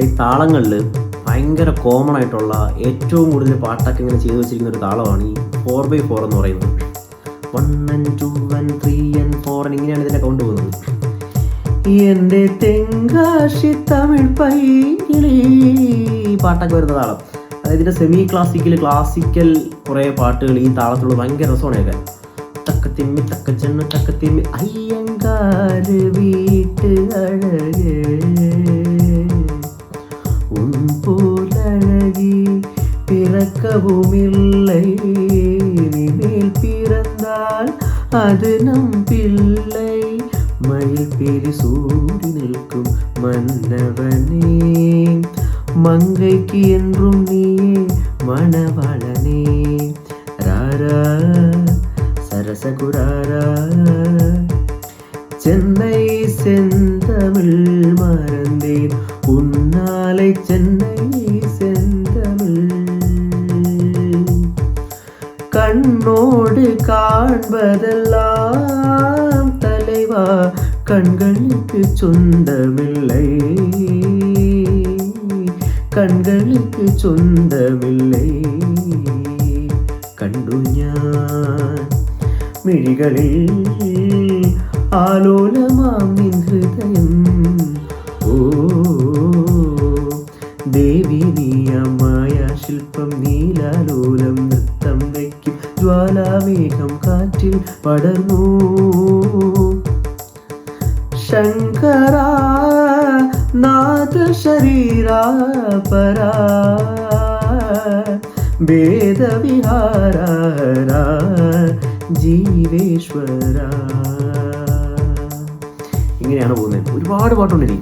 ഈ താളങ്ങളിൽ ഭയങ്കര കോമൺ ആയിട്ടുള്ള ഏറ്റവും കൂടുതൽ പാട്ടൊക്കെ ഇങ്ങനെ ചെയ്തു വെച്ചിരിക്കുന്ന ഒരു താളമാണ് ഈ 4/4 എന്ന് പറയുന്നത്. 1 and 2 and 3 and 4 ഇങ്ങനെയാണ് ഇതിൻ്റെ കൗണ്ട് പോകുന്നത്. എൻ്റെ തെങ്കാശി തമിഴ് പൈകിളി പാട്ടൊക്കെ വരുന്ന താളം. അതായത് ഇതിൻ്റെ സെമി ക്ലാസിക്കൽ കുറേ പാട്ടുകൾ ഈ താളത്തിലുള്ള ഭയങ്കര രസമാണ് കേൾക്കാൻ. തക്കത്തിമ്മി തക്കച്ചെന്ന് തക്കത്തിമ്മി അയ്യങ്കാര് വീട്ട് അഴകേ போலழகி பிறக்கவுமில்லை இனிமேல் பிறந்தால் அது நம் பிள்ளை மயில் பிரி சூடி நிற்கும் மன்னவனே மங்கைக்கு என்றும் நீயே மணவாளனே ராரா சரசகுராரா சென்னை செந்தமிழ் மறந்தேன் உன்னாலை சென்னை செந்தமிழ் கண்ணோடு காண்பதெல்லாம் தலைவா கண்களுக்கு சொந்தமில்லை കണ്ണുകൾക്ക് സ്വന്തമില്ലേ കണ്ടു ഞാൻ മിഴികളിൽ ആലോലമാം നിൻ ഹൃദയം ഓ ദേവി നീയമായ ശില്പം നീലാലോലം നൃത്തം വയ്ക്കും ജ്വാലാമേഘം കാറ്റിൽ പടർന്നു ശങ്കരാ നാഥ ശരീരാ പരാ വേദവിഹാര ജീവേശ്വര. ഇങ്ങനെയാണ് പോകുന്നത്. ഒരുപാട് പാട്ടുണ്ട് ഇനി.